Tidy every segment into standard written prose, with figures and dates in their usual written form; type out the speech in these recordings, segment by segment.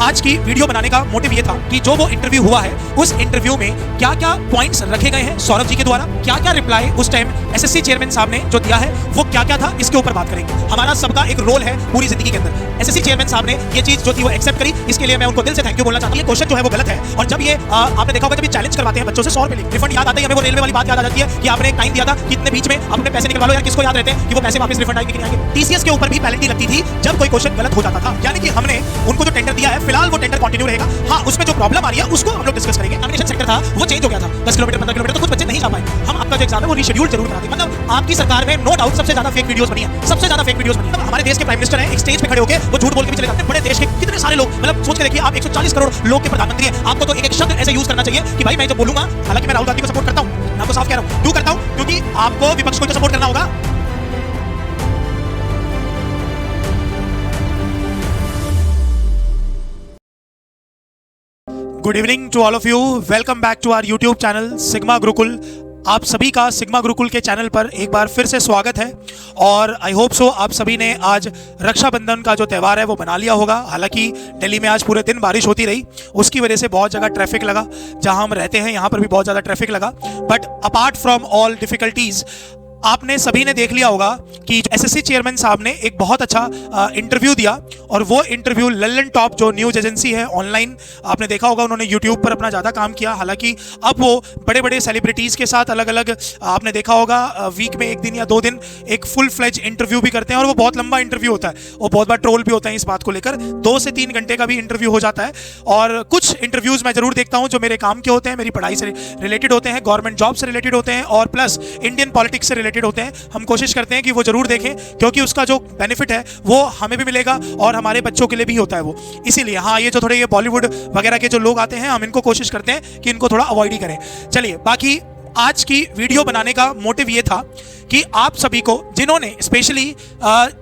आज की वीडियो बनाने का मोटिव ये था कि जो वो इंटरव्यू हुआ है उस इंटरव्यू में क्या क्या पॉइंट्स रखे गए हैं सौरभ जी के द्वारा, क्या क्या रिप्लाई उस टाइम एसएससी चेयरमैन साहब ने जो दिया है वो क्या क्या था, इसके ऊपर बात करेंगे। हमारा सबका एक रोल है पूरी जिंदगी के अंदर। एसएससी चेयरमैन साहब ने ये चीज जो थी वो एक्सेप्ट करी, इसके लिए मैं उनको दिल से थैंक यू बोलना चाहता हूं। ये क्वेश्चन जो है वो गलत है, और जब ये आपने देखा होगा जब ये चैलेंज करवाते हैं बच्चों से 100 रुपए रिफंड याद आता है, हमें वो रेलवे वाली बात याद आ जाती है कि आपने एक टाइम दिया था कि इतने बीच में अपने पैसे निकलवा लो। यार किसको याद रहते हैं कि वो पैसे वापस रिफंड आएंगे कि नहीं आएंगे। टीसीएस के ऊपर भी पेनल्टी लगती थी जब कोई क्वेश्चन गलत हो जाता था, यानी कि हमने उनको जो टेंडर दिया है फिलहाल वो टेंडर कंटिन्यू रहेगा। हाँ, उसमें जो प्रॉब्लम आ रही है उसको हम लोग डिस्कस करेंगे। एग्जामिनेशन सेंटर था वो चेंज हो गया था, 10 किलोमीटर 15 किलोमीटर, तो कुछ बच्चे नहीं जा पाए। हम आपका जो एग्जाम है वो रीशेड्यूल जरूर करा देंगे। मतलब आपकी सरकार में नो डाउट सबसे ज्यादा फेक वीडियोस बनी है, सबसे ज्यादा फेक वीडियोस बनी है। हमारे देश के प्राइम मिनिस्टर हैं, एक स्टेज पे खड़े होकर वो झूठ बोल के भी चले जाते हैं। बड़े देश के कितने सारे लोग, मतलब सोच के देखिए आप 140 करोड़ लोग के प्रधानमंत्री हैं, आपको तो एक एक शब्द ऐसे यूज करना चाहिए कि भाई मैं जब बोलूंगा, हालांकि मैं राहुल गांधी को सपोर्ट करता हूं, मैं आपको साफ कह रहा हूं, क्यों करता हूं, क्योंकि आपको विपक्ष को तो सपोर्ट करना होगा। Good evening to all of you, welcome back to our YouTube channel Sigma Gurukul. आप सभी का सिग्मा गुरुकुल के चैनल पर एक बार फिर से स्वागत है, और आई होप सो आप सभी ने आज रक्षाबंधन का जो त्यौहार है वो बना लिया होगा। हालांकि दिल्ली में आज पूरे दिन बारिश होती रही, उसकी वजह से बहुत जगह ट्रैफिक लगा। जहां हम रहते हैं यहाँ पर भी बहुत ज़्यादा ट्रैफिक लगा, but apart from all difficulties आपने सभी ने देख लिया होगा कि एसएससी चेयरमैन साहब ने एक बहुत अच्छा इंटरव्यू दिया, और वो इंटरव्यू लल्लन टॉप जो न्यूज़ एजेंसी है ऑनलाइन, आपने देखा होगा उन्होंने यूट्यूब पर अपना ज़्यादा काम किया। हालांकि अब वो बड़े बड़े सेलिब्रिटीज़ के साथ अलग अलग, आपने देखा होगा वीक में 1 दिन या 2 दिन एक फुल फ्लेज इंटरव्यू भी करते हैं, और वो बहुत लंबा इंटरव्यू होता है, वो बहुत बार ट्रोल भी होता है इस बात को लेकर। 2 से 3 घंटे का भी इंटरव्यू हो जाता है। और कुछ इंटरव्यूज़ मैं ज़रूर देखता हूँ जो मेरे काम के होते हैं, मेरी पढ़ाई से रिलेटेड होते हैं, गवर्नमेंट जॉब से रिलेटेड होते हैं, और प्लस इंडियन पॉलिटिक्स से रिलेटेड होते हैं। हम कोशिश करते हैं कि वो जरूर देखें, क्योंकि उसका जो बेनिफिट है वो हमें भी मिलेगा और हमारे बच्चों के लिए भी होता है वो। इसीलिए हाँ, ये जो थोड़े ये बॉलीवुड वगैरह के जो लोग आते हैं, हम इनको कोशिश करते हैं कि इनको थोड़ा अवॉइड ही करें। चलिए, बाकी आज की वीडियो बनाने का मोटिव ये था कि आप सभी को, जिन्होंने स्पेशली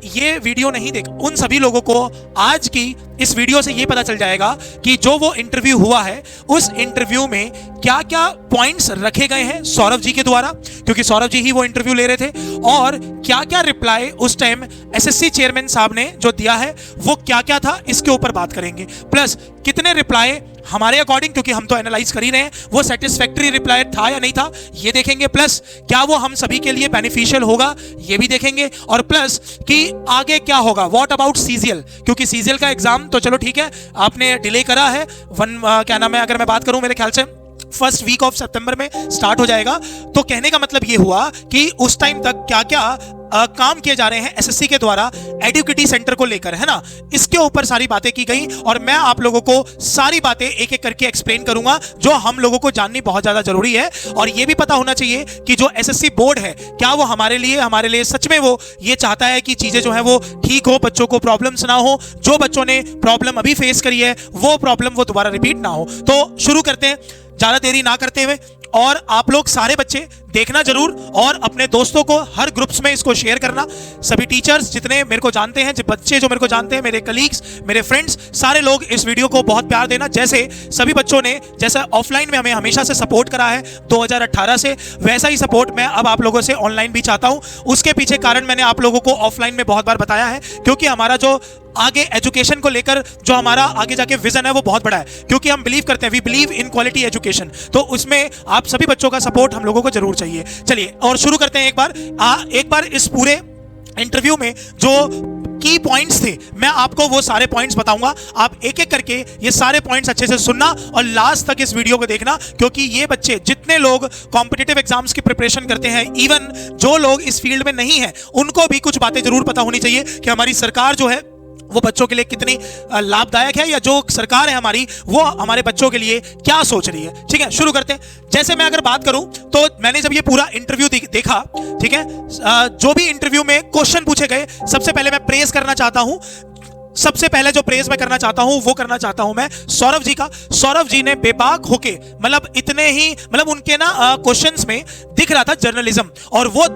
ये वीडियो नहीं देखा, उन सभी लोगों को आज की इस वीडियो से ये पता चल जाएगा कि जो वो इंटरव्यू हुआ है उस इंटरव्यू में क्या क्या पॉइंट्स रखे गए हैं सौरभ जी के द्वारा, क्योंकि सौरभ जी ही वो इंटरव्यू ले रहे थे, और क्या क्या रिप्लाई उस टाइम एसएससी चेयरमैन साहब ने जो दिया है वो क्या क्या था, इसके ऊपर बात करेंगे। प्लस कितने रिप्लाई हमारे अकॉर्डिंग, क्योंकि हम तो एनालाइज कर ही रहे हैं, वो सेटिस्फैक्टरी रिप्लाई था या नहीं था ये देखेंगे। प्लस क्या वो हम सभी के लिए बेनिफिशियल होगा ये भी देखेंगे, और प्लस कि आगे क्या होगा, व्हाट अबाउट सीजीएल, क्योंकि सीजीएल का एग्जाम तो चलो ठीक है आपने डिले करा है, क्या नाम है, अगर मैं बात करूं मेरे ख्याल से फर्स्ट वीक ऑफ सितंबर में स्टार्ट हो जाएगा। तो कहने का मतलब ये हुआ कि उस टाइम तक क्या क्या काम किए जा रहे हैं एसएससी के द्वारा एडुकेटी सेंटर को लेकर, है ना, इसके ऊपर सारी बातें की गई, और मैं आप लोगों को सारी बातें एक एक करके एक्सप्लेन करूंगा जो हम लोगों को जाननी बहुत ज्यादा जरूरी है। और ये भी पता होना चाहिए कि जो एसएससी बोर्ड है क्या वो हमारे लिए सच में वो ये चाहता है कि चीजें जो है वो ठीक हो, बच्चों को प्रॉब्लम्स ना हो, जो बच्चों ने प्रॉब्लम अभी फेस करी है वो प्रॉब्लम वो दोबारा रिपीट ना हो। तो शुरू करते हैं ज्यादा देरी ना करते हुए, और आप लोग सारे बच्चे देखना जरूर, और अपने दोस्तों को हर ग्रुप्स में इसको शेयर करना। सभी टीचर्स जितने मेरे को जानते हैं, बच्चे जो मेरे को जानते हैं, मेरे कलीग्स, मेरे फ्रेंड्स, सारे लोग इस वीडियो को बहुत प्यार देना। जैसे सभी बच्चों ने जैसा ऑफलाइन में हमें हमेशा से सपोर्ट करा है 2018 से, वैसा ही सपोर्ट मैं अब आप लोगों से ऑनलाइन भी चाहता हूं। उसके पीछे कारण मैंने आप लोगों को ऑफलाइन में बहुत बार बताया है, क्योंकि हमारा जो आगे एजुकेशन को लेकर जो हमारा आगे जाके विजन है वो बहुत बड़ा है, क्योंकि हम बिलीव करते हैं, we believe in quality education. तो उसमें आप सभी बच्चों का सपोर्ट हम लोगों को जरूर चाहिए। चलिए, और शुरू करते हैं एक बार इस पूरे इंटरव्यू में जो की पॉइंट्स थे, मैं आपको वो सारे पॉइंट्स बताऊंगा। आप एक एक करके ये सारे पॉइंट्स अच्छे से सुनना और लास्ट तक इस वीडियो को देखना, क्योंकि ये बच्चे, जितने लोग कॉम्पिटिटिव एग्जाम्स की प्रिपरेशन करते हैं, इवन जो लोग इस फील्ड में नहीं है, उनको भी कुछ बातें जरूर पता होनी चाहिए कि हमारी सरकार जो है वो बच्चों के लिए कितनी लाभदायक है, या जो सरकार है हमारी वो हमारे बच्चों के लिए क्या सोच रही है। ठीक है, शुरू करते हैं। जैसे मैं अगर बात करूं तो मैंने जब ये पूरा इंटरव्यू देखा, ठीक है, जो भी इंटरव्यू में क्वेश्चन पूछे गए, सबसे पहले मैं प्रेज करना चाहता हूं। सबसे पहले जो प्रेज मैं करना चाहता हूं वो करना चाहता हूं मैं सौरभ जी का। सौरभ जी ने बेबाक होके, मतलब इतने ही, मतलब उनके ना क्वेश्चंस में दिख रहा था जर्नलिज्म, और वो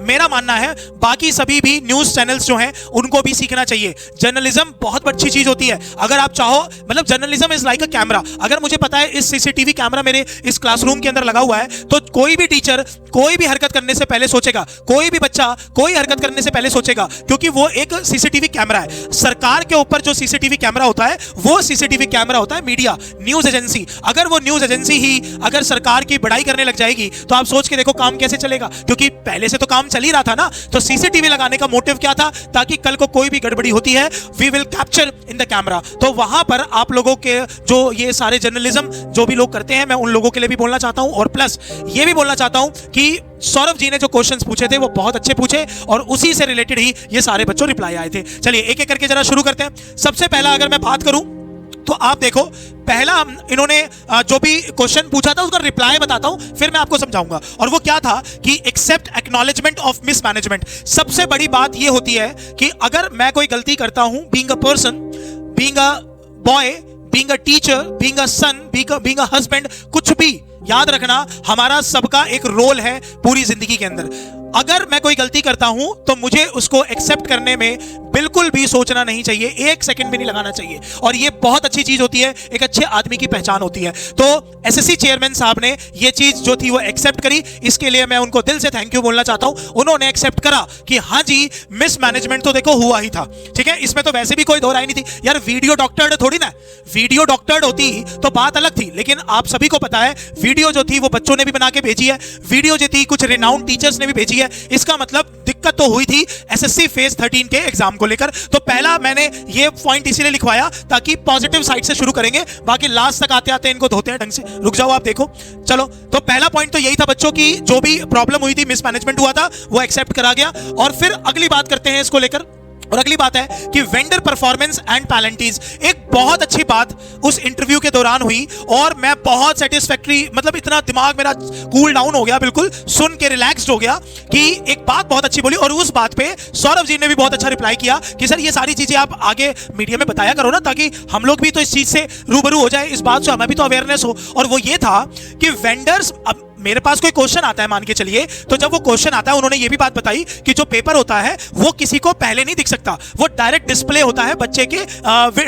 मेरा मानना है बाकी सभी भी न्यूज चैनल्स जो हैं उनको भी सीखना चाहिए। जर्नलिज्म बहुत अच्छी चीज होती है। अगर आप चाहो, मतलब journalism is like a camera. अगर मुझे पता है इस सीसीटीवी कैमरा मेरे इस क्लासरूम के अंदर लगा हुआ है, तो कोई भी टीचर कोई भी हरकत करने से पहले सोचेगा, कोई भी बच्चा कोई हरकत करने से पहले सोचेगा, क्योंकि वो एक सीसीटीवी कैमरा है। सरकार के ऊपर जो सीसीटीवी कैमरा होता है वो सीसीटीवी कैमरा होता है मीडिया, न्यूज एजेंसी। अगर वो न्यूज एजेंसी ही अगर सरकार की बड़ाई करने लग जाएगी तो आप सोच के देखो काम कैसे चलेगा, क्योंकि पहले से तो काम चल ही रहा था ना। तो सीसीटीवी लगाने का मोटिव क्या था? ताकि कल को कोई भी गड़बड़ी होती है, we will capture in the camera. तो वहां पर आप लोगों के जो ये सारे जर्नलिज्म जो भी लोग करते हैं, मैं उन लोगों के लिए भी बोलना चाहता हूं, और प्लस ये भी बोलना चाहता हूं कि सौरभ जी ने जो क्वेश्चंस पूछे थे वो बहुत अच्छे पूछे, और उसी से रिलेटेड ही ये सारे बच्चों रिप्लाई आए थे। चलिए एक एक करके जरा शुरू करते हैं। सबसे पहला अगर मैं बात करूं तो आप देखो, पहला इन्होंने जो भी क्वेश्चन पूछा था उसका रिप्लाई बताता हूं, फिर मैं आपको समझाऊंगा। और वो क्या था कि एक्सेप्ट एक्नॉलेजमेंट ऑफ मिसमैनेजमेंट। सबसे बड़ी बात ये होती है कि अगर मैं कोई गलती करता हूं, being a person, being a boy, being a teacher, being a son, being a husband, कुछ भी याद रखना, हमारा सबका एक रोल है पूरी जिंदगी के अंदर। अगर मैं कोई गलती करता हूं तो मुझे उसको एक्सेप्ट करने में बिल्कुल भी सोचना नहीं चाहिए, एक सेकंड भी नहीं लगाना चाहिए, और ये बहुत अच्छी चीज होती है, एक अच्छे आदमी की पहचान होती है। तो एसएससी चेयरमैन साहब ने ये चीज जो थी वो एक्सेप्ट करी, इसके लिए मैं उनको दिल से थैंक यू बोलना चाहता हूं। उन्होंने एक्सेप्ट करा कि हाँ जी, मिसमैनेजमेंट तो देखो हुआ ही था, ठीक है, इसमें तो वैसे भी कोई दो राय नहीं थी। यार वीडियो डॉक्टर्ड थोड़ी ना, वीडियो डॉक्टर्ड होती तो बात अलग थी, लेकिन आप सभी को पता है वीडियो जो थी वो बच्चों ने भी बना के भेजी है, वीडियो जो थी कुछ रिनाउंड टीचर्स ने भी भेजी है। इसका मतलब दिक्कत तो हुई थी एसएससी फेज 13 के एग्जाम को लेकर। तो पहला मैंने ये पॉइंट इसीलिए लिखवाया ताकि पॉजिटिव साइड से शुरू करेंगे, बाकी लास्ट तक आते आते इनको धोते हैं ढंग से। रुक जाओ आप देखो। चलो, तो पहला पॉइंट तो यही था बच्चों की, जो भी प्रॉब्लम हुई थी, मिसमैनेजमेंट हुआ था, वो एक्सेप्ट करा गया। और फिर अगली बात करते हैं इसको लेकर, और अगली बात है कि वेंडर परफॉर्मेंस एंड पैलेंटीज। एक बहुत अच्छी बात उस इंटरव्यू के दौरान हुई, और मैं बहुत सेटिस्फैक्टरी, मतलब इतना दिमाग मेरा कूल डाउन हो गया, बिल्कुल सुन के रिलैक्स्ड हो गया कि एक बात बहुत अच्छी बोली, और उस बात पे सौरभ जी ने भी बहुत अच्छा रिप्लाई किया कि सर ये सारी चीजें आप आगे मीडिया में बताया करो ना, ताकि हम लोग भी तो इस चीज से रूबरू हो जाए, इस बात से हमें भी तो अवेयरनेस हो। और वो ये था कि वेंडर्स, अब मेरे पास कोई क्वेश्चन आता है मान के चलिए, तो जब वो क्वेश्चन आता है, उन्होंने ये भी बात बताई कि जो पेपर होता है वो किसी को पहले नहीं दिख सकता, वो डायरेक्ट डिस्प्ले होता है बच्चे के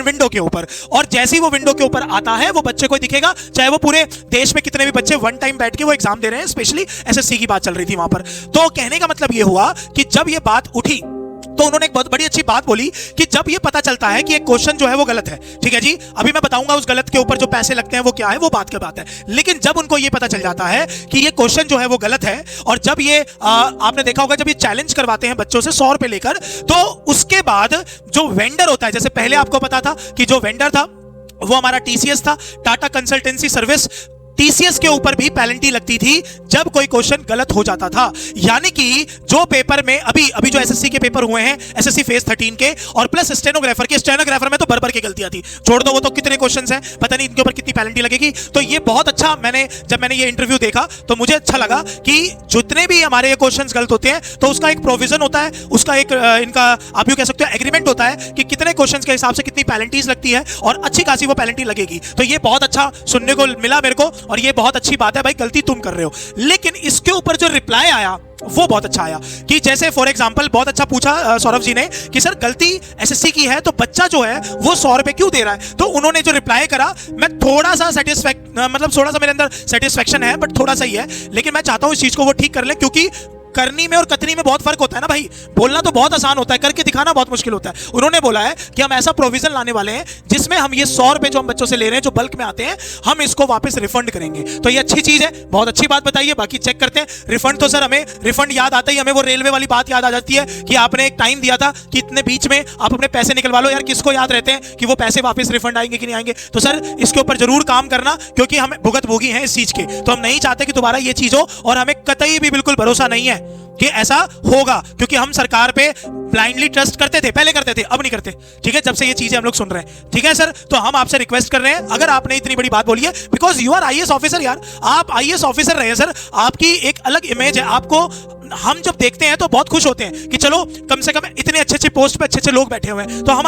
विंडो के ऊपर, और जैसे ही वो विंडो के ऊपर आता है वो बच्चे को दिखेगा, चाहे वो पूरे देश में कितने भी बच्चे वन टाइम बैठ के वो एग्जाम दे रहे हैं। स्पेशली एसएससी की बात चल रही थी वहां पर। तो कहने का मतलब ये हुआ कि जब ये बात उठी तो उन्होंने एक बहुत बड़ी अच्छी बात बोली कि जब ये पता चलता है कि एक क्वेश्चन जो है वो गलत है, ठीक है जी, अभी मैं बताऊंगा उस गलत के ऊपर जो पैसे लगते हैं वो क्या है, वो बात की बात है, लेकिन जब उनको ये पता चल जाता है कि ये क्वेश्चन जो है वो गलत है, और जब ये आपने देखा होगा जब ये चैलेंज करवाते हैं बच्चों से 100 रुपए लेकर, तो उसके बाद जो वेंडर होता है, जैसे पहले आपको पता था कि जो वेंडर था वो हमारा टीसीएस था, टाटा कंसल्टेंसी सर्विस, टीसीएस के ऊपर भी पेनल्टी लगती थी जब कोई क्वेश्चन गलत हो जाता था। यानी कि जो पेपर में अभी जो एसएससी के पेपर हुए हैं, एसएससी फेज 13 के, और प्लस स्टेनोग्राफर में तो भर के गलतियां थी, छोड़ दो वो तो कितने क्वेश्चंस हैं, पता नहीं इनके ऊपर कितनी पेनल्टी लगेगी। तो ये बहुत अच्छा, जब मैंने ये इंटरव्यू देखा तो मुझे अच्छा लगा कि जितने भी हमारे ये क्वेश्चंस गलत होते हैं तो उसका एक प्रोविजन होता है, उसका एक इनका आप यूं कह सकते हो एग्रीमेंट होता है कि कितने क्वेश्चंस के हिसाब से कितनी पेनल्टीज लगती है, और अच्छी खासी वो पेनल्टी लगेगी। तो ये बहुत अच्छा सुनने को मिला मेरे को, और ये बहुत अच्छी बात है भाई, गलती तुम कर रहे हो। लेकिन इसके ऊपर जो रिप्लाई आया वो बहुत अच्छा आया कि जैसे फॉर एग्जांपल बहुत अच्छा पूछा सौरभ जी ने कि सर गलती एसएससी की है तो बच्चा जो है वो 100 रुपए क्यों दे रहा है। तो उन्होंने जो रिप्लाई करा, मैं थोड़ा सा थोड़ा सा मेरे अंदर सेटिस्फेक्शन है, बट थोड़ा सा ही है, लेकिन मैं चाहता हूं इस चीज को वो ठीक कर ले, क्योंकि करनी में और कतनी में बहुत फर्क होता है ना भाई। बोलना तो बहुत आसान होता है, करके दिखाना बहुत मुश्किल होता है। उन्होंने बोला है कि हम ऐसा प्रोविजन लाने वाले हैं जिसमें हम ये 100 रुपए जो हम बच्चों से ले रहे हैं, जो बल्क में आते हैं, हम इसको वापस रिफंड करेंगे। तो ये अच्छी चीज है, बहुत अच्छी बात बताइए। बाकी चेक करते हैं रिफंड। तो सर हमें रिफंड याद आता ही हमें वो रेलवे वाली बात याद आ जाती है कि आपने एक टाइम दिया था कि इतने बीच में आप अपने पैसे निकलवा लो। यार किसको याद रहते हैं कि वो पैसे वापस रिफंड आएंगे कि नहीं आएंगे। तो सर इसके ऊपर जरूर काम करना, क्योंकि हम भुगत भोगी हैं इस चीज के, तो हम नहीं चाहते कि दोबारा ये चीज हो, और हमें कतई भी बिल्कुल भरोसा नहीं है कि ऐसा होगा, क्योंकि हम सरकार पे ब्लाइंडली ट्रस्ट करते थे, पहले करते थे, अब नहीं करते, ठीक है, जब से ये चीजें हम लोग सुन रहे हैं। ठीक है सर, तो हम आपसे रिक्वेस्ट कर रहे हैं, अगर आपने इतनी बड़ी बात बोली है, because you are IAS officer, यार आप आईएएस ऑफिसर रहे हैं सर, आपकी एक अलग इमेज है, आपको हम जब देखते हैं तो बहुत खुश होते हैं कि चलो कम से कम इतने अच्छे अच्छे पोस्ट पे अच्छे अच्छे लोग बैठे हुए हैं, तो हम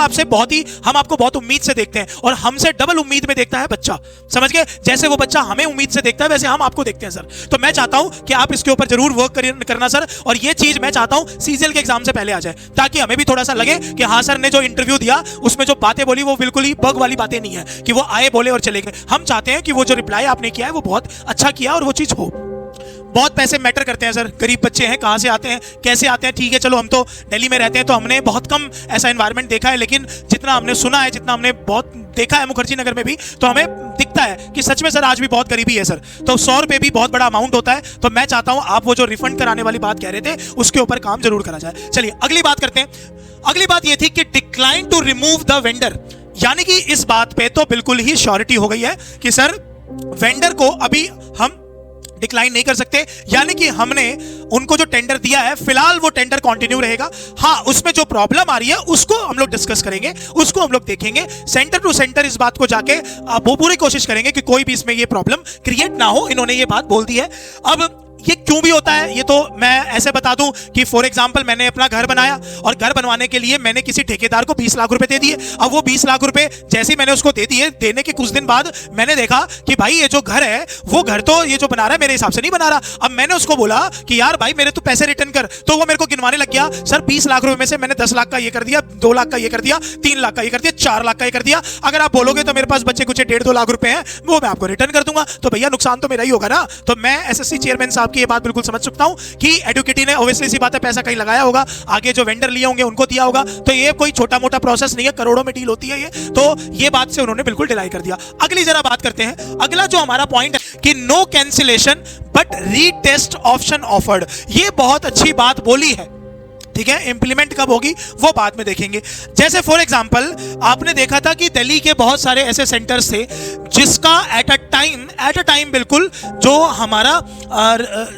आपको बहुत उम्मीद से देखते हैं, और हमसे डबल उम्मीद में देखता है बच्चा। समझ गए? जैसे वो बच्चा हमें उम्मीद से देखता है वैसे हम आपको देखते हैं सर। तो मैं चाहता हूं कि आप इसके ऊपर जरूर वर्क करना सर, और ये चीज मैं चाहता हूं सीजीएल के एग्जाम से पहले आ जाए, ताकि हमें भी थोड़ा सा लगे कि हाँ सर ने जो इंटरव्यू दिया उसमें जो बातें बोली वो बिल्कुल ही बग वाली बातें नहीं है कि वो आए बोले और चले गए। हम चाहते हैं कि वो जो रिप्लाई आपने किया है वो बहुत अच्छा किया और वो चीज हो। बहुत पैसे मैटर करते हैं सर, गरीब बच्चे हैं, कहाँ से आते हैं, कैसे आते हैं, ठीक है चलो हम तो दिल्ली में रहते हैं तो हमने बहुत कम ऐसा एनवायरनमेंट देखा है, लेकिन जितना हमने सुना है, जितना हमने बहुत देखा है मुखर्जी नगर में भी, तो हमें दिखता है कि सच में सर आज भी बहुत गरीबी है सर। तो 100 रुपये भी बहुत बड़ा अमाउंट होता है। तो मैं चाहता हूं आप वो जो रिफंड कराने वाली बात कह रहे थे उसके ऊपर काम जरूर करा जाए। चलिए अगली बात करते हैं। अगली बात ये थी कि decline to remove the vendor, यानी कि इस बात पे तो बिल्कुल ही श्योरिटी हो गई है कि सर वेंडर को अभी हम डिक्लाइन नहीं कर सकते, यानी कि हमने उनको जो टेंडर दिया है फिलहाल वो टेंडर कंटिन्यू रहेगा। हाँ, उसमें जो प्रॉब्लम आ रही है उसको हम लोग डिस्कस करेंगे, उसको हम लोग देखेंगे सेंटर टू सेंटर, इस बात को जाके वो पूरी कोशिश करेंगे कि कोई भी इसमें ये प्रॉब्लम क्रिएट ना हो। इन्होंने ये बात बोल दी है। अब ये क्यों भी होता है ये तो मैं ऐसे बता दूं कि फॉर एग्जांपल मैंने अपना घर बनाया और घर बनवाने के लिए मैंने किसी ठेकेदार को 20 लाख रुपए दे दिए। अब वो 20 लाख रुपए जैसे ही मैंने उसको दे दिए, देने के कुछ दिन बाद मैंने देखा कि भाई ये जो घर है वो घर तो ये जो बना रहा है मेरे हिसाब से नहीं बना रहा। अब मैंने उसको बोला कि यार भाई मेरे तो पैसे रिटर्न कर, तो वो मेरे को गिनवाने लग गया, सर 20 लाख रुपए में से मैंने 10 लाख का ये कर दिया, 2 लाख का ये कर दिया, 3 लाख का ये कर दिया, 4 लाख का ये कर दिया। अगर आप बोलोगे तो मेरे पास बच्चे कुछ 1.5-2 लाख रुपए हैं वो मैं आपको रिटर्न कर दूंगा, तो भैया नुकसान तो मेरा ही होगा ना। तो मैं एसएससी चेयरमैन साहब की ये बात बिल्कुल समझ सकता हूं कि एडुकेटी ने ऑब्वियसली सी बात है पैसा कहीं लगाया होगा, आगे जो वेंडर लिए होंगे उनको दिया होगा, तो ये कोई छोटा मोटा प्रोसेस नहीं है, करोड़ों में डील होती है ये। तो ये बात से उन्होंने बिल्कुल डिनाई कर दिया। अगली जरा बात करते हैं। अगला जो हमारा पॉइंट है कि no cancellation but retest option offered, ये बहुत अच्छी बात बोली है, ठीक है। इंप्लीमेंट कब होगी वो बाद में देखेंगे। जैसे फॉर एग्जांपल आपने देखा था कि दिल्ली के बहुत सारे ऐसे सेंटर्स थे जिसका एट अ टाइम बिल्कुल जो हमारा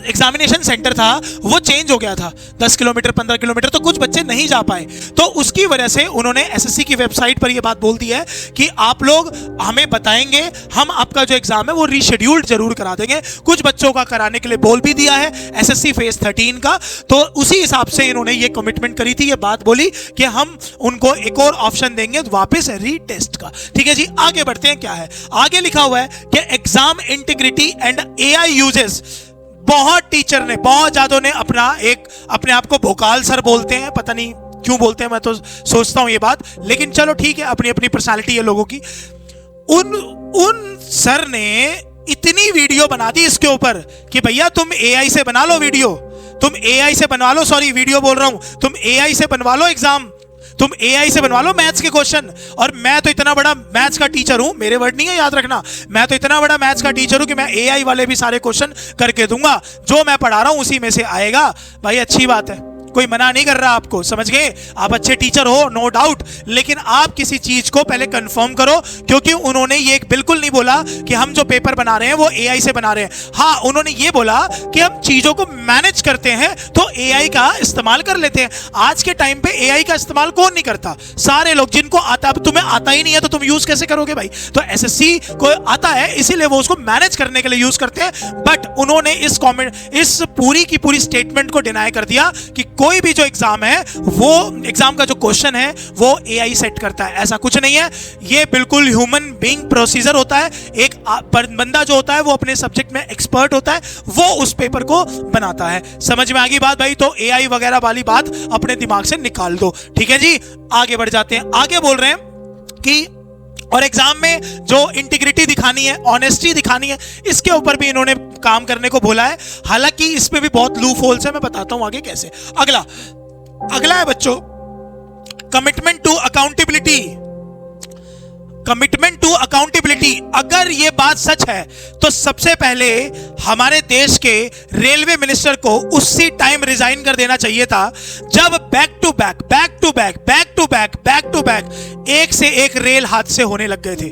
एग्जामिनेशन सेंटर था वो चेंज हो गया था, 10 किलोमीटर 15 किलोमीटर, तो कुछ बच्चे नहीं जा पाए। तो उसकी वजह से उन्होंने एसएससी की वेबसाइट पर यह बात बोल दी है कि आप लोग हमें बताएंगे, हम आपका जो एग्जाम है वो रीशेड्यूल्ड जरूर करा देंगे। कुछ बच्चों का कराने के लिए बोल भी दिया है एसएससी फेज 13 का, तो उसी हिसाब से इन्होंने ये कमिटमेंट करी थी, ये बात बोली कि हम उनको एक और ऑप्शन देंगे वापस रीटेस्ट का। ठीक है जी, आगे बढ़ते हैं। क्या है आगे लिखा हुआ है कि exam integrity and AI uses. बहुत टीचर ने, बहुत ज्यादा ने अपने आप को भोकाल सर बोलते हैं, पता नहीं क्यों बोलते हैं, मैं तो सोचता हूं ये बात, लेकिन चलो ठीक है, अपनी अपनी पर्सनालिटी है लोगों की। उन सर ने इतनी वीडियो बना दी इसके ऊपर कि भैया तुम एआई से बना लो वीडियो, तुम एआई से बनवा लो, सॉरी वीडियो बोल रहा हूं, तुम एआई से बनवा लो एग्जाम, तुम एआई से बनवा लो मैथ्स के क्वेश्चन। और मैं तो इतना बड़ा मैथ्स का टीचर हूं, मेरे वर्ड नहीं है याद रखना, मैं तो इतना बड़ा मैथ्स का टीचर हूं कि मैं एआई वाले भी सारे क्वेश्चन करके दूंगा, जो मैं पढ़ा रहा हूं उसी में से आएगा। भाई अच्छी बात है, कोई मना नहीं कर रहा आपको, समझ गए, आप अच्छे टीचर हो नो डाउट, लेकिन आप किसी चीज को पहले कंफर्म करो, क्योंकि उन्होंने ये बिल्कुल नहीं बोला कि हम जो पेपर बना रहे हैं वो एआई से बना रहे हैं। हाँ, उन्होंने ये बोला कि हम चीजों को मैनेज करते हैं तो एआई का इस्तेमाल कर लेते हैं। आज के टाइम पे एआई का इस्तेमाल कौन नहीं करता? सारे लोग, जिनको आता, तुम्हें आता ही नहीं है तो तुम यूज कैसे करोगे भाई? तो एसएससी को आता है इसीलिए वो उसको मैनेज करने के लिए यूज करते हैं। बट उन्होंने इस पूरी की पूरी स्टेटमेंट को डिनाई कर दिया कि कोई भी जो एग्जाम है वो एग्जाम का जो क्वेश्चन है वो एआई सेट करता है, ऐसा कुछ नहीं है। ये बिल्कुल ह्यूमन बीइंग प्रोसीजर होता है। एक बंदा जो होता है वो अपने सब्जेक्ट में एक्सपर्ट होता है, वो उस पेपर को बनाता है। समझ में आ गई बात भाई? तो एआई वगैरह वाली बात अपने दिमाग से निकाल दो, ठीक है जी। आगे बढ़ जाते हैं। आगे बोल रहे हैं कि और एग्जाम में जो इंटीग्रिटी दिखानी है, ऑनेस्टी दिखानी है, इसके ऊपर भी इन्होंने काम करने को बोला है। हालांकि इसमें भी बहुत लूप होल्स है, मैं बताता हूं आगे कैसे। अगला है बच्चों commitment to accountability. Commitment to accountability, अगर ये बात सच है तो सबसे पहले हमारे देश के रेलवे मिनिस्टर को उसी टाइम रिजाइन कर देना चाहिए था जब बैक टू बैक एक से एक रेल हादसे होने लग गए थे।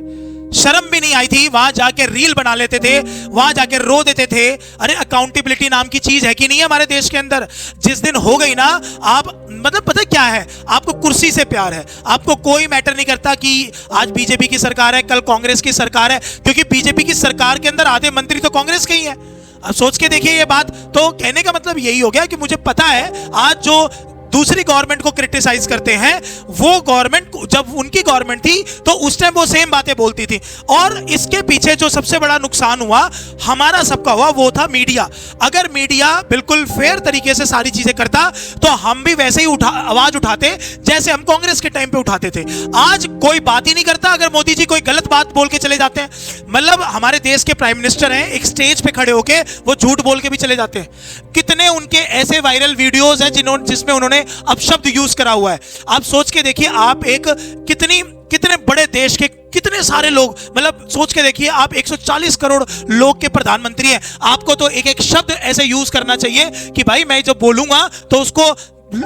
शर्म भी नहीं आई थी, वहां जाके रील बना लेते थे, वहां जाके रो देते थे। अरे अकाउंटेबिलिटी नाम की चीज है कि नहीं है हमारे देश के अंदर? जिस दिन हो गई ना, आप मतलब पता क्या है, आपको कुर्सी से प्यार है, आपको कोई मैटर नहीं करता कि आज बीजेपी की सरकार है, कल कांग्रेस की सरकार है, क्योंकि बीजेपी की सरकार के अंदर आधे मंत्री तो कांग्रेस के ही है। अब सोच के देखिए ये बात। तो कहने का मतलब यही हो गया कि मुझे पता है आज जो दूसरी गवर्नमेंट को क्रिटिसाइज करते हैं, वो गवर्नमेंट जब उनकी गवर्नमेंट थी तो उस टाइम वो सेम बातें बोलती थी। और इसके पीछे जो सबसे बड़ा नुकसान हुआ हमारा सबका हुआ वो था मीडिया। अगर मीडिया बिल्कुल फेयर तरीके से सारी चीजें करता तो हम भी वैसे ही आवाज उठाते जैसे हम कांग्रेस के टाइम पे उठाते थे। आज कोई बात ही नहीं करता। अगर मोदी जी कोई गलत बात बोल के चले जाते हैं, मतलब हमारे देश के प्राइम मिनिस्टर हैं, एक स्टेज पे खड़े होके वो झूठ बोल के भी चले जाते हैं। कितने उनके ऐसे वायरल वीडियोस हैं जिसमें उन्होंने अपशब्द यूज करा हुआ है। आप सोच के देखिए, आप एक कितने बड़े देश के कितने सारे लोग, मतलब सोच के देखिए आप 140 करोड़ लोग के प्रधानमंत्री हैं। आपको तो एक एक शब्द ऐसे यूज करना चाहिए कि भाई मैं जब बोलूंगा तो उसको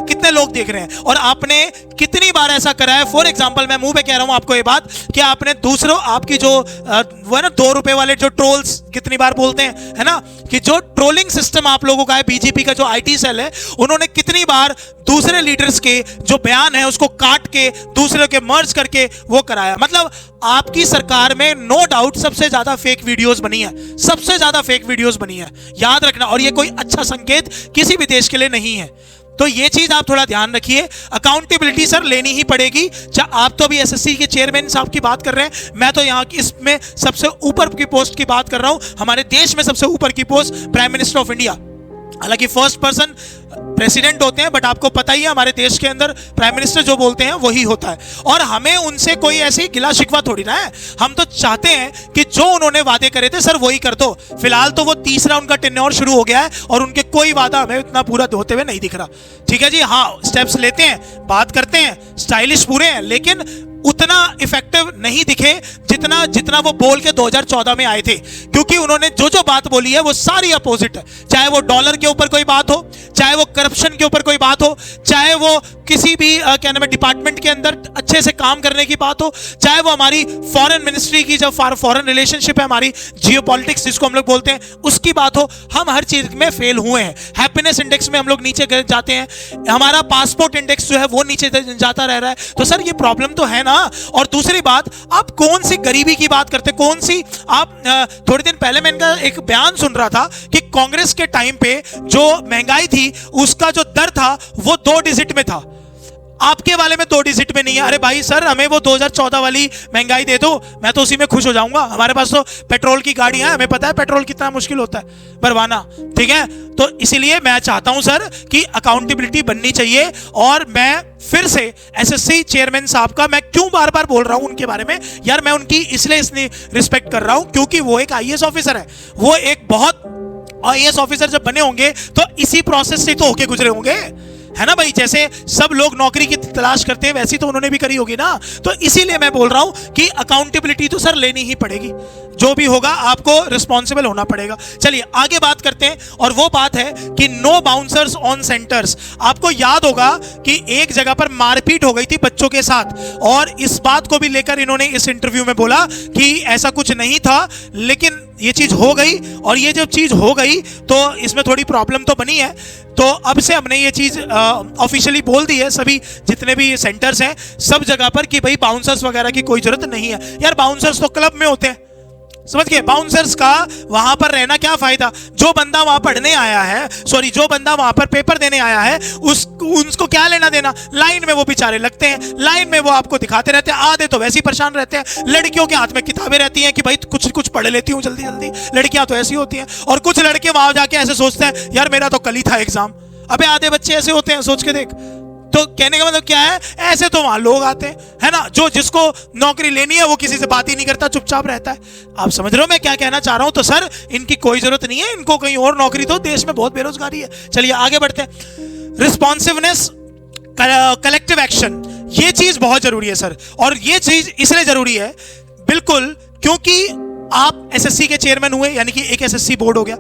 कितने लोग देख रहे हैं। और आपने कितनी बार ऐसा करा है, फॉर एग्जांपल मैं मुंह पे कह रहा हूं आपको ये बात कि आपने दूसरों आपकी जो वो है ना 2 रुपए वाले जो ट्रोल्स कितनी बार बोलते हैं, है ना, कि जो ट्रोलिंग सिस्टम आप लोगों का है, बीजेपी का जो आईटी सेल है, उन्होंने कितनी बार दूसरे लीडर्स के जो बयान है उसको काट के दूसरे के मर्ज करके वो कराया। मतलब आपकी सरकार में नो डाउट सबसे ज्यादा फेक वीडियोस बनी है, सबसे ज्यादा फेक वीडियोस बनी है, याद रखना। और ये कोई अच्छा संकेत किसी भी देश के लिए नहीं है। तो ये चीज आप थोड़ा ध्यान रखिए। अकाउंटेबिलिटी सर लेनी ही पड़ेगी। आप तो अभी एसएससी के चेयरमैन साहब की बात कर रहे हैं, मैं तो यहाँ इसमें सबसे ऊपर की पोस्ट की बात कर रहा हूं। हमारे देश में सबसे ऊपर की post prime minister of India. हालांकि फर्स्ट पर्सन प्रेसिडेंट होते हैं, बट आपको पता ही है हमारे देश के अंदर प्राइम मिनिस्टर जो बोलते हैं वही होता है। और हमें उनसे कोई ऐसी गिला शिकवा थोड़ी ना है। हम तो चाहते हैं कि जो उन्होंने वादे करे थे सर वही कर दो। फिलहाल तो वो तीसरा उनका टेन्योर शुरू हो गया है और उनके कोई वादा हमें इतना पूरा होते हुए नहीं दिख रहा। ठीक है जी, हाँ स्टेप्स लेते हैं, बात करते हैं, स्टाइलिश पूरे हैं, लेकिन उतना इफेक्टिव नहीं दिखे जितना वो बोल के 2014 में आए थे। क्योंकि उन्होंने जो बात बोली है वो सारी अपोजिट है। चाहे वो डॉलर के ऊपर कोई बात हो, चाहे वो करप्शन के ऊपर कोई बात हो, चाहे वो किसी भी क्या नाम है डिपार्टमेंट के अंदर अच्छे से काम करने की बात हो, चाहे वो हमारी फॉरेन मिनिस्ट्री की जो फॉरेन रिलेशनशिप है, हमारी जियोपॉलिटिक्स जिसको हम लोग बोलते हैं, उसकी बात हो, हम हर चीज में फेल हुए हैं। हैप्पीनेस इंडेक्स में हम लोग नीचे जाते हैं, हमारा पासपोर्ट इंडेक्स जो है वो नीचे जाता रह रहा है। तो सर ये प्रॉब्लम तो है ना। और दूसरी बात, आप कौन सी गरीबी की बात करते, कौन सी आप थोड़े दिन पहले मैं इनका एक बयान सुन रहा था कि कांग्रेस के टाइम पे जो महंगाई थी उसका जो दर था वो 2 डिजिट में था, आपके वाले में 2 डिजिट में नहीं है। अरे भाई सर हमें वो 2014 वाली महंगाई दे दो, मैं तो उसी में खुश हो जाऊंगा। हमारे पास तो पेट्रोल की गाड़ियां हैं, हमें पता है पेट्रोल कितना मुश्किल होता है भरवाना। ठीक है, तो इसीलिए मैं चाहता हूं सर कि अकाउंटेबिलिटी बननी चाहिए। और मैं फिर से एसएससी चेयरमैन साहब का मैं क्यों बार बार बोल रहा हूं उनके बारे में, यार मैं उनकी इसलिए रिस्पेक्ट कर रहा हूं क्योंकि वो एक आईएएस ऑफिसर है। वो एक बहुत आईएएस ऑफिसर जब बने होंगे तो इसी प्रोसेस से तो होके गुजरे होंगे, है ना भाई। जैसे सब लोग नौकरी की तलाश करते हैं वैसी तो उन्होंने भी करी होगी ना। तो इसीलिए मैं बोल रहा हूं कि अकाउंटेबिलिटी तो सर लेनी ही पड़ेगी। जो भी होगा आपको रिस्पॉन्सिबल होना पड़ेगा। चलिए आगे बात करते हैं, और वो बात है कि नो बाउंसर्स ऑन सेंटर्स। आपको याद होगा कि एक जगह पर मारपीट हो गई थी बच्चों के साथ, और इस बात को भी लेकर इन्होंने इस इंटरव्यू में बोला कि ऐसा कुछ नहीं था, लेकिन ये चीज हो गई। और ये जब चीज हो गई तो इसमें थोड़ी प्रॉब्लम तो बनी है। तो अब से हमने ये चीज ऑफिशियली बोल दी है सभी जितने भी सेंटर्स हैं सब जगह पर कि भाई बाउंसर्स वगैरह की कोई जरूरत नहीं है। यार बाउंसर्स तो क्लब में होते हैं, समझ गए। बाउंसर्स का वहां पर रहना क्या फायदा। जो बंदा वहां पढ़ने आया है, सॉरी जो बंदा वहां पर पेपर देने आया है, उसको क्या लेना देना। लाइन में वो बेचारे लगते हैं, लाइन में वो आपको दिखाते रहते हैं। आधे तो वैसे ही परेशान रहते हैं। लड़कियों के हाथ में किताबें रहती हैं कि भाई कुछ पढ़ लेती हूँ जल्दी जल्दी। लड़कियां तो ऐसी होती हैं। और कुछ लड़के वहां जाके ऐसे सोचते हैं यार मेरा तो कल ही था एग्जाम। अबे आधे बच्चे ऐसे होते हैं, सोच के देख। तो कहने का मतलब क्या है, ऐसे तो वहां लोग आते हैं, है ना। जो जिसको नौकरी लेनी है वो किसी से बात ही नहीं करता, चुपचाप रहता है। आप समझ रहे हो मैं क्या कहना चाह रहा हूं। तो सर इनकी कोई जरूरत नहीं है, इनको कहीं और नौकरी दो, देश में बहुत बेरोजगारी है। चलिए आगे बढ़ते हैं। रिस्पॉन्सिवनेस, कलेक्टिव एक्शन, ये चीज बहुत जरूरी है सर। और ये चीज इसलिए जरूरी है बिल्कुल क्योंकि आप एसएससी के चेयरमैन हुए, यानी कि एक एसएससी बोर्ड हो गया।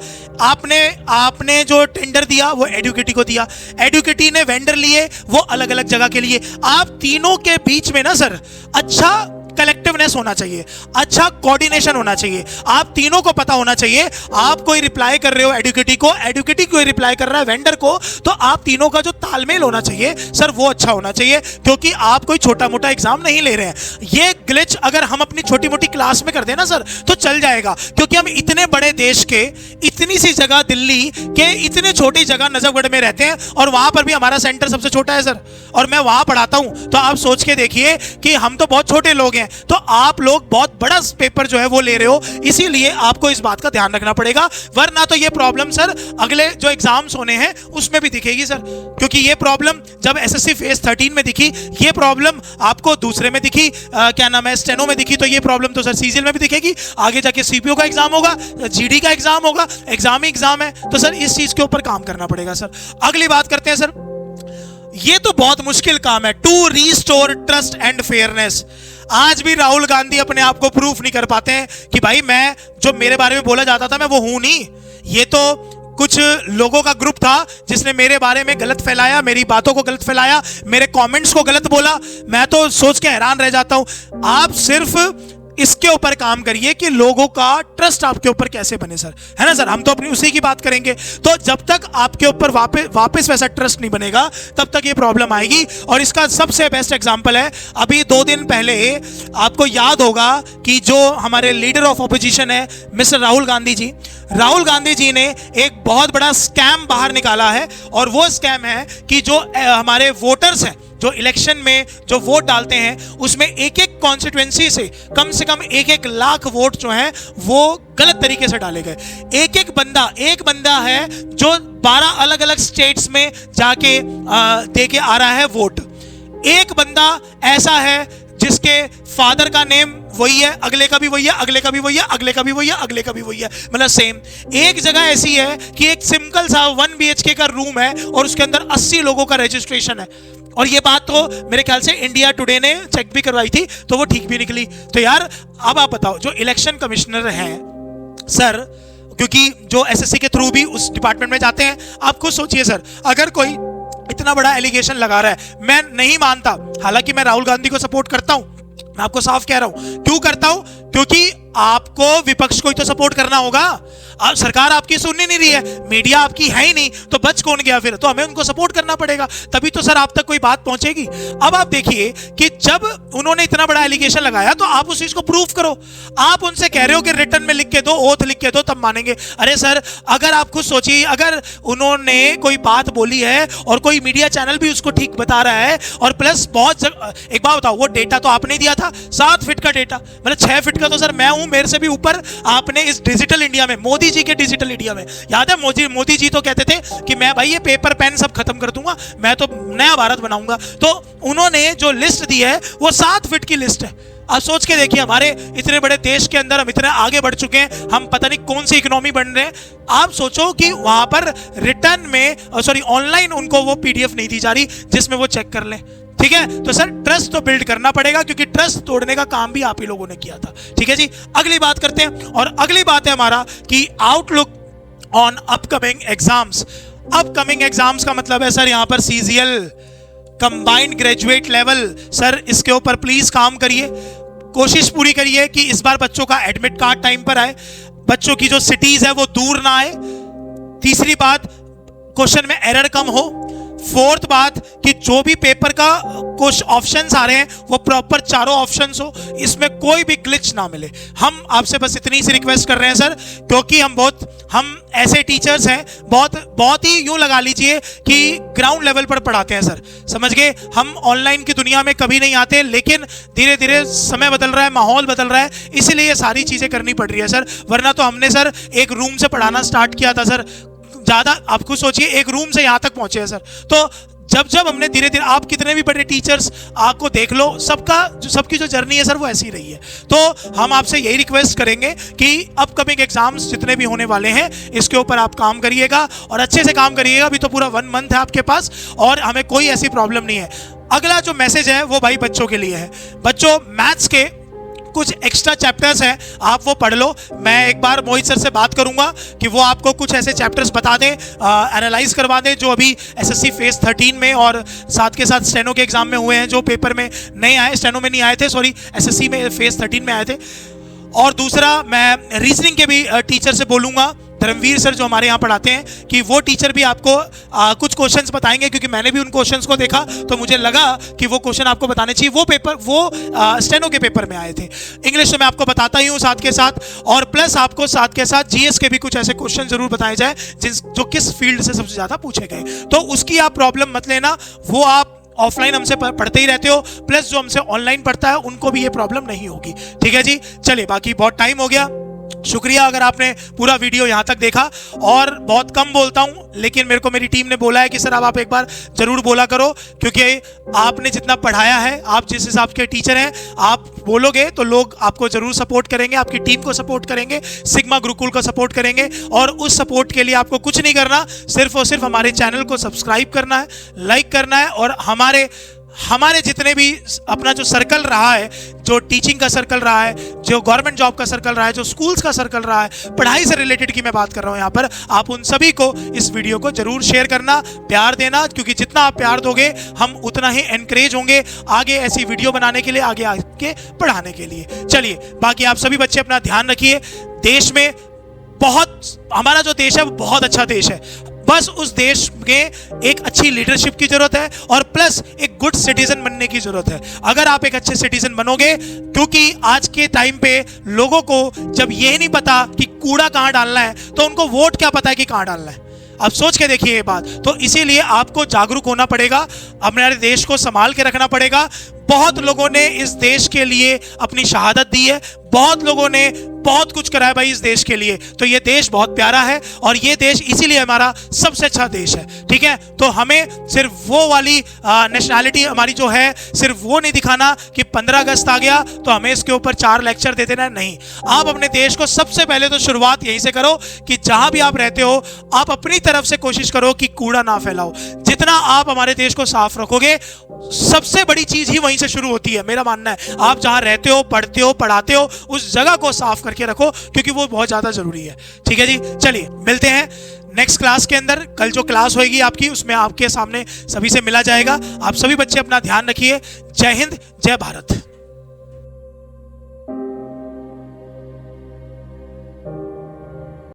आपने जो टेंडर दिया वो एडुकेटी को दिया, एडुकेटी ने वेंडर लिए वो अलग अलग जगह के लिए। आप तीनों के बीच में ना सर अच्छा कलेक्टिवनेस होना चाहिए, अच्छा कोऑर्डिनेशन होना चाहिए, आप तीनों को पता होना चाहिए। आप कोई रिप्लाई कर रहे हो एडुकेटी कोई रिप्लाई कर रहा है वेंडर को, तो आप तीनों का जो तालमेल होना चाहिए सर वो अच्छा होना चाहिए, क्योंकि आप कोई छोटा मोटा एग्जाम नहीं ले रहे हैं। ये ग्लिच अगर हम अपनी छोटी मोटी क्लास में कर देना सर तो चल जाएगा, क्योंकि हम इतने बड़े देश के इतनी सी जगह दिल्ली के इतने छोटी जगह नजफगढ़ में रहते हैं और वहां पर भी हमारा सेंटर सबसे छोटा है सर, और मैं वहां पढ़ाता हूं। तो आप सोच के देखिए कि हम तो बहुत छोटे लोग हैं, तो आप लोग बहुत बड़ा पेपर जो है वो ले रहे हो, इसीलिए आपको इस बात का ध्यान रखना पड़ेगा, वरना तो ये प्रॉब्लम सर अगले जो एग्जाम्स होने हैं उसमें भी दिखेगी सर। क्योंकि ये प्रॉब्लम जब एसएससी फेज 13 में दिखी, ये प्रॉब्लम आपको दूसरे में दिखी, क्या नाम है, स्टेनो में दिखी, तो ये प्रॉब्लम तो सर सीजीएल में भी दिखेगी, आगे जाके सीपीओ का एग्जाम होगा, जीडी का एग्जाम होगा, एग्जाम ही एग्जाम है। तो सर इस चीज के ऊपर काम करना पड़ेगा सर। अगली बात करते हैं सर, ये तो बहुत मुश्किल काम है, to restore trust and fairness. आज भी राहुल गांधी अपने आप को प्रूफ नहीं कर पाते हैं कि भाई मैं जो मेरे बारे में बोला जाता था मैं वो हूं नहीं। ये तो कुछ लोगों का ग्रुप था जिसने मेरे बारे में गलत फैलाया, मेरी बातों को गलत फैलाया, मेरे कमेंट्स को गलत बोला। मैं तो सोच के हैरान रह जाता हूं। आप सिर्फ इसके ऊपर काम करिए कि लोगों का ट्रस्ट आपके ऊपर कैसे बने सर, है ना सर। हम तो अपनी उसी की बात करेंगे। तो जब तक आपके ऊपर वापस वैसा ट्रस्ट नहीं बनेगा तब तक ये प्रॉब्लम आएगी। और इसका सबसे बेस्ट एग्जांपल है, अभी 2 दिन पहले आपको याद होगा कि जो हमारे लीडर ऑफ ऑपोजिशन है मिस्टर राहुल गांधी जी ने एक बहुत बड़ा स्कैम बाहर निकाला है। और वो स्कैम है कि जो हमारे वोटर्स हैं, जो इलेक्शन में जो वोट डालते हैं, उसमें एक एक कॉन्स्टिट्यूएंसी से कम 1 लाख वोट जो हैं वो गलत तरीके से डाले गए। एक बंदा है जो 12 अलग अलग स्टेट्स में जाके दे के आ रहा है वोट। एक बंदा ऐसा है जिसके फादर का नेम वही है, अगले का भी वही है, अगले का भी वही है, अगले का भी वही है, अगले का भी वही है, मतलब सेम। एक जगह ऐसी है कि एक सिंपल सा 1 BHK का रूम है और उसके अंदर 80 लोगों का रजिस्ट्रेशन है। और ये बात तो मेरे ख्याल से इंडिया टुडे ने चेक भी करवाई थी, तो वो ठीक भी निकली। तो यार अब आप बताओ, जो इलेक्शन कमिश्नर हैं सर, क्योंकि जो एसएससी के थ्रू भी उस डिपार्टमेंट में जाते हैं, आप खुद सोचिए सर, अगर कोई इतना बड़ा एलिगेशन लगा रहा है, मैं नहीं मानता, हालांकि मैं राहुल गांधी को सपोर्ट करता हूं, मैं आपको साफ कह रहा हूं। क्यों करता हूं? क्योंकि आपको विपक्ष को ही तो सपोर्ट करना होगा। सरकार आपकी सुन नहीं रही है, मीडिया आपकी है ही नहीं, तो बच कौन गया फिर? तो हमें उनको सपोर्ट करना पड़ेगा, तभी तो सर आप तक कोई बात पहुंचेगी। अब आप देखिए कि जब उन्होंने इतना बड़ा एलिगेशन लगाया तो आप उस चीज को प्रूफ करो। आप उनसे कह रहे हो कि रिटर्न में लिख के दो, ओथ लिख के दो, तब मानेंगे। अरे सर, अगर आप खुद सोचिए, अगर उन्होंने कोई बात बोली है और कोई मीडिया चैनल भी उसको ठीक बता रहा है, और प्लस एक बात बताओ, वो डेटा तो आपने दिया था 7 फीट का डेटा, मतलब 6 फीट का तो सर मैं हूं, मेरे से भी ऊपर आपने इस डिजिटल इंडिया में, मोदी जी के डिजिटल इंडिया में, याद है मोदी जी तो कहते थे कि मैं भाई ये पेपर पेन सब खत्म कर दूंगा, मैं तो नया भारत बनाऊंगा। तो उन्होंने जो लिस्ट दी है वो 7 फीट की लिस्ट है। आप सोच के देखिए, हमारे इतने बड़े देश के अंदर हम इतने आगे बढ़ चुके हैं, हम पता नहीं कौन सी इकोनॉमी बन रहे हैं। आप सोचो कि वहां पर रिटर्न में ऑनलाइन उनको वो पीडीएफ नहीं दी जा रही जिसमें वो चेक कर लें। ठीक है, तो सर ट्रस्ट तो बिल्ड करना पड़ेगा, क्योंकि ट्रस्ट तोड़ने का काम भी आप ही लोगों ने किया था। ठीक है जी, अगली बात करते हैं। और अगली बात है हमारा कि outlook on upcoming exams. Upcoming exams का मतलब है सर यहाँ पर CGL, combined graduate level. Sir इसके ऊपर प्लीज काम करिए, कोशिश पूरी करिए कि इस बार बच्चों का एडमिट कार्ड टाइम पर आए, बच्चों की जो सिटीज है वो दूर ना आए। तीसरी बात, क्वेश्चन में एरर कम हो। फोर्थ बात कि जो भी पेपर का कुछ ऑप्शंस आ रहे हैं वो प्रॉपर चारों ऑप्शंस हो, इसमें कोई भी ग्लिच ना मिले। हम आपसे बस इतनी सी रिक्वेस्ट कर रहे हैं सर, क्योंकि हम ऐसे टीचर्स हैं, बहुत ही यूं लगा लीजिए कि ग्राउंड लेवल पर पढ़ाते हैं सर, समझ गए। हम ऑनलाइन की दुनिया में कभी नहीं आते, लेकिन धीरे धीरे समय बदल रहा है, माहौल बदल रहा है, इसीलिए ये सारी चीजें करनी पड़ रही है सर। वरना तो हमने सर एक रूम से पढ़ाना स्टार्ट किया था सर, ज्यादा आप खुद सोचिए, एक रूम से यहां तक पहुंचे हैं सर। तो जब हमने धीरे धीरे, आप कितने भी बड़े टीचर्स आपको देख लो, सबकी जो जर्नी है सर वो ऐसी रही है। तो हम आपसे यही रिक्वेस्ट करेंगे कि अपकमिंग एग्जाम्स जितने भी होने वाले हैं इसके ऊपर आप काम करिएगा और अच्छे से काम करिएगा। अभी तो पूरा 1 मंथ है आपके पास और हमें कोई ऐसी प्रॉब्लम नहीं है। अगला जो मैसेज है वो भाई बच्चों के लिए है। बच्चों, मैथ्स के कुछ एक्स्ट्रा चैप्टर्स हैं, आप वो पढ़ लो। मैं एक बार मोहित सर से बात करूंगा कि वो आपको कुछ ऐसे चैप्टर्स बता दें, एनालाइज करवा दें जो अभी एसएससी फेज 13 में और साथ के साथ स्टेनो के एग्जाम में हुए हैं, जो पेपर में नहीं आए, स्टेनो में नहीं आए थे, सॉरी एसएससी में फेज 13 में आए थे। और दूसरा, मैं रीजनिंग के भी टीचर से बोलूंगा, धर्मवीर सर जो हमारे यहाँ पढ़ाते हैं, कि वो टीचर भी आपको कुछ क्वेश्चंस बताएंगे, क्योंकि मैंने भी उन क्वेश्चंस को देखा तो मुझे लगा कि वो क्वेश्चन आपको बताने चाहिए। वो पेपर वो स्टेनो के पेपर में आए थे। इंग्लिश में मैं आपको बताता ही हूँ साथ के साथ, और प्लस आपको साथ के साथ जीएस के भी कुछ ऐसे क्वेश्चन जरूर बताए जाए जो किस फील्ड से सबसे ज़्यादा पूछे गए। तो उसकी आप प्रॉब्लम मत लेना, वो आप ऑफलाइन हमसे पढ़ते ही रहते हो, प्लस जो हमसे ऑनलाइन पढ़ता है उनको भी ये प्रॉब्लम नहीं होगी। ठीक है जी, चलिए, बाकी बहुत टाइम हो गया। शुक्रिया अगर आपने पूरा वीडियो यहाँ तक देखा। और बहुत कम बोलता हूँ, लेकिन मेरे को मेरी टीम ने बोला है कि सर अब आप एक बार जरूर बोला करो, क्योंकि आपने जितना पढ़ाया है, आप जिस हिसाब के टीचर हैं, आप बोलोगे तो लोग आपको जरूर सपोर्ट करेंगे, आपकी टीम को सपोर्ट करेंगे, सिग्मा गुरुकुल को सपोर्ट करेंगे। और उस सपोर्ट के लिए आपको कुछ नहीं करना, सिर्फ और सिर्फ हमारे चैनल को सब्सक्राइब करना है, लाइक करना है, और हमारे जितने भी अपना जो सर्कल रहा है, जो टीचिंग का सर्कल रहा है, जो गवर्नमेंट जॉब का सर्कल रहा है, जो स्कूल्स का सर्कल रहा है, पढ़ाई से रिलेटेड की मैं बात कर रहा हूं यहाँ पर, आप उन सभी को इस वीडियो को जरूर शेयर करना, प्यार देना, क्योंकि जितना आप प्यार दोगे हम उतना ही एनकरेज होंगे आगे ऐसी वीडियो बनाने के लिए, आगे आके पढ़ाने के लिए। चलिए, बाकी आप सभी बच्चे अपना ध्यान रखिए। देश में हमारा जो देश है वो बहुत अच्छा देश है, बस उस देश में एक अच्छी लीडरशिप की जरूरत है, और प्लस एक गुड सिटीजन बनने की जरूरत है। अगर आप एक अच्छे सिटीजन बनोगे, क्योंकि आज के टाइम पे लोगों को जब ये नहीं पता कि कूड़ा कहाँ डालना है, तो उनको वोट क्या पता है कि कहाँ डालना है। अब सोच के देखिए ये बात। तो इसीलिए आपको जागरूक होना पड़ेगा, हमारे देश को संभाल के रखना पड़ेगा। बहुत लोगों ने इस देश के लिए अपनी शहादत दी है, बहुत लोगों ने बहुत कुछ करा है भाई इस देश के लिए। तो ये देश बहुत प्यारा है, और ये देश इसीलिए हमारा सबसे अच्छा देश है। ठीक है, तो हमें सिर्फ वो वाली नेशनैलिटी हमारी जो है, सिर्फ वो नहीं दिखाना कि 15 अगस्त आ गया तो हमें इसके ऊपर 4 लेक्चर दे देना। नहीं, आप अपने देश को सबसे पहले तो शुरुआत यहीं से करो कि जहां भी आप रहते हो, आप अपनी तरफ से कोशिश करो कि कूड़ा ना फैलाओ। जितना आप हमारे देश को साफ रखोगे, सबसे बड़ी चीज ही वहीं से शुरू होती है, मेरा मानना है। आप जहां रहते हो, पढ़ते हो, पढ़ाते हो, उस जगह को साफ करके रखो, क्योंकि वो बहुत ज्यादा जरूरी है। ठीक है जी, चलिए मिलते हैं नेक्स्ट क्लास के अंदर। कल जो क्लास होगी आपकी, उसमें आपके सामने सभी से मिला जाएगा। आप सभी बच्चे अपना ध्यान रखिए। जय हिंद, जय भारत।